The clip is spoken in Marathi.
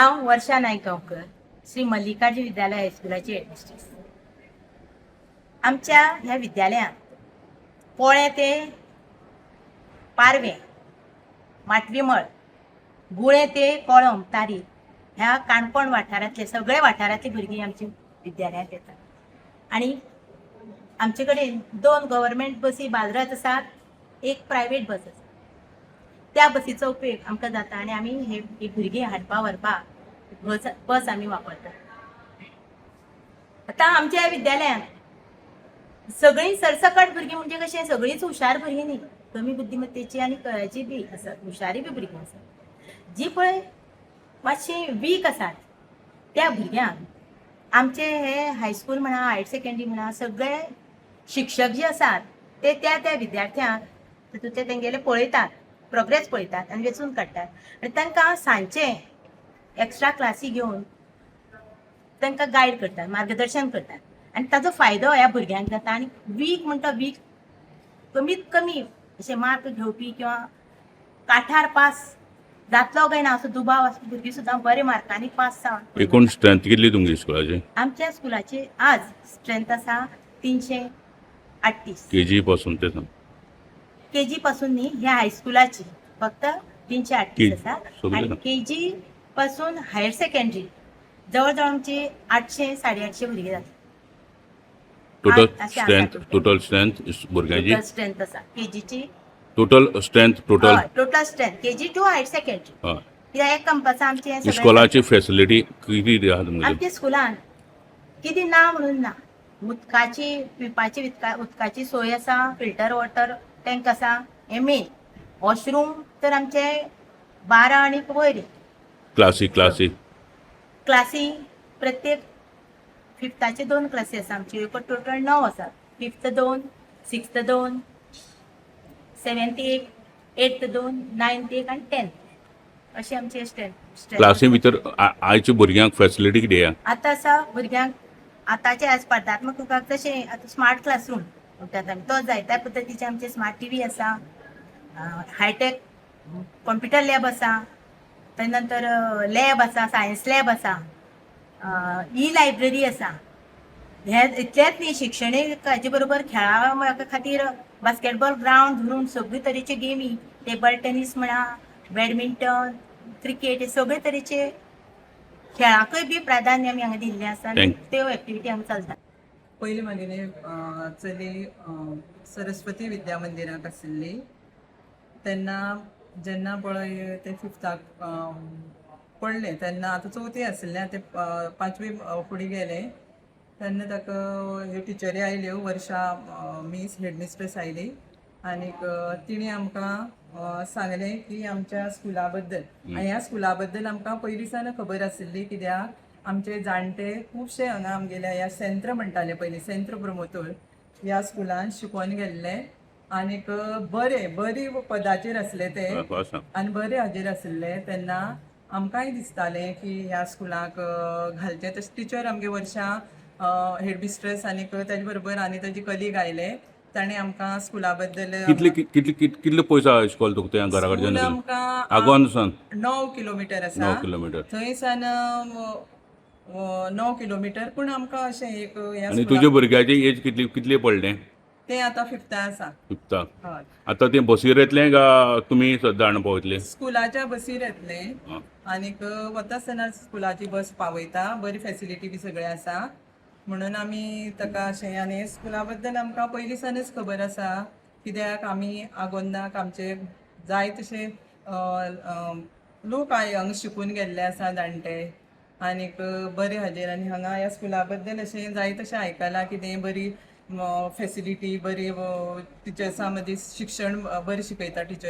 हांव वर्षा नायक गांवकर, श्री मल्लिकार्जुन विद्यालय हायस्कुलाची हेडमिस्ट्रेस. आमच्या ह्या विद्यालयांत पोळे ते पारवे, माटवीमळ, गुळे ते कोळम तारी ह्या काणकोण वाठारांतले सगळे वाठारांतली भुरगीं आमच्या विद्यालयांत येतात. आनी आमचे कडेन 2 गव्हर्मेंट बसी बालरथ आसात, एक प्रायवेट बस आसा. त्या बसीचो उपयोग आमकां जाता आनी आमी ही भुरगीं हाडपा व्हरपाक बस आमी वापरतात. आतां आमच्या विद्यालयांत सगळीं सरसकट भुरगीं म्हणजे कशें सगळींच हुशार भुरगीं न्ही, कमी बुद्धिमत्तेची आनी कळाची बी आसात, हुशारी बी भुरगीं आसात. जी पळय मातशी वीक आसात त्या भुरग्यांक आमचे हे हायस्कूल म्हणा, हायर सेकंडरी म्हणा, सगळे शिक्षक जे आसात ते त्या विद्यार्थ्यांक तातूंतले तेंगेले पळयतात, प्रोग्रेस पळयतात आनी वेचून काडटात आनी तांकां सांजचे एक्स्ट्रा क्लासी घेवन तांकां गायड करतात, मार्गदर्शन करतात आनी ताजो फायदो ह्या भुरग्यांक जाता. आनी वीक म्हणटा वीक कमीत कमी अशे मार्क घेवपी किंवा काठार पास जातलो काय ना असो दुबाव आसपी भुरगीं सुद्दां बरे मार्कांनी पास जावन एकूण स्ट्रेंथ कितली तुमची स्कुलाची? आमच्या स्कुलाची आज स्ट्रेंथ आसा 338. केजी पासून ते केजी पासून न्ही, ह्या हायस्कुलाची फक्त 338 आसा सगळी आनी ना? केजी पासून हायर सेकंडरी जवळ जवळ आमची 800 850 भुरगीं जातात. टोटल स्ट्रेंथ भुरग्यांची स्ट्रेंथ आसा केजीची total strength KG to higher secondary. हय. कित्याक एक कंपास आमचे सगळें इस्कॉलाची फॅसिलिटी किती आहा तुमगे? आमच्या स्कुलान कितें ना म्हणून ना. उदकाची पिवपाची उदकाची सोय आसा, फिल्टर वॉटर टँक आसा, हे मेन. वॉशरूम तर आमचे 12 आनी वयर. क्लासी प्रत्येक फिफ्थाचे 2 क्लासी आसा आमची, टोटल 9 आसा. Fifth 2, sixth 2, seventh 1, eighth 2, ninth 1 आनी 10th अशी आमची स्ट्रेंथ. क्लासी भितर आयच्या भुरग्यांक फॅसिलिटी कितें आहा? आतां आसा भुरग्यांक आतांचे स्पर्धात्मक युगाक तशें आतां स्मार्ट क्लासरूम म्हणटात आमी, तो जायत्या पद्दतीचे आमचे स्मार्ट टीव्ही आसा, हायटेक कॉम्प्युटर लॅब आसा, ताजे नंतर लॅब आसा, सायन्स लॅब आसा, ई लायब्ररी आसा. हे इतलेंच न्ही, शिक्षणीक हाजे बरोबर खेळा खातीर बास्केटबॉल ग्रावंड धरून सगळे तरेचे गेमी, टेबल टेनीस म्हणा, बॅडमिंटन, क्रिकेट, हे सगळे तरेचे खेळाकय बी प्राधान्य आमी हांगा दिल्लें आसा आनी त्यो एक्टिविटी हांगा चलता. पयलीं म्हागेली चली सरस्वती विद्या मंदिराक आशिल्ली तेन्ना जेन्ना पळय ते फिफ्थाक पडलें तेन्ना आतां चवथी आशिल्लें, ते 5वी फुडें गेले तेन्ना ताका ह्यो टिचरी आयल्यो, वर्षा मिस हेडमिस्ट्रेस आयली आनीक तिणी आमकां सांगलें की आमच्या स्कुला बद्दल. आनी ह्या स्कुला बद्दल आमकां पयलीं सावन खबर आशिल्ली, कित्याक आमचे जाणटे खुबशे हांगा आमगेल्या ह्या सेंत्र म्हणटाले पयलीं, सेंत्र प्रमोटर ह्या स्कुलान शिकोवन गेल्ले आनीक बरी पदाचेर आसले ते आनी बरे हाजेर आशिल्ले. तेन्ना आमकांय दिसतालें की ह्या स्कुलाक घालचें. तशें टिचर आमगे वर्षा हेडमिस्ट्रेस आनीक ताजे बरोबर आनी ताजी कलीग आयले, ताणें आमकां स्कुला बद्दल कितले पयस आहा इस्कॉल तुका घरा कडच्यान? आमकां आगोंदसान 9 किलोमिटर आसा. 9 किलोमिटर. थंयसान 9 किलोमिटर, पूण आमकां अशें एक आनी तुज्या भुरग्याची एज कितली पडलें? ते आतां फिफ्था आसा. फिफ्थाक. हय. आतां ते बसीर येतले काय तुमी जाण पावयतले? स्कुलाच्या बसीर येतले आनीक वता आसतना स्कुलाची बस पावयता, बरी फॅसिलिटी बी सगळे आसा म्हणून आमी ताका अशें. आनी स्कुला बद्दल आमकां पयलीं सावनच खबर आसा, कित्याक आमी आगोंदाक आमचे जाय तशे लोक हांगा शिकून गेल्ले आसा जाणटे आनीक बरे हाजेर. आनी हांगा ह्या स्कुला बद्दल अशें जाय तशें आयकलां की तें बरी फॅसिलिटी, बरी टिचर्सां मदीं शिक्षण बरें शिकयता टिचर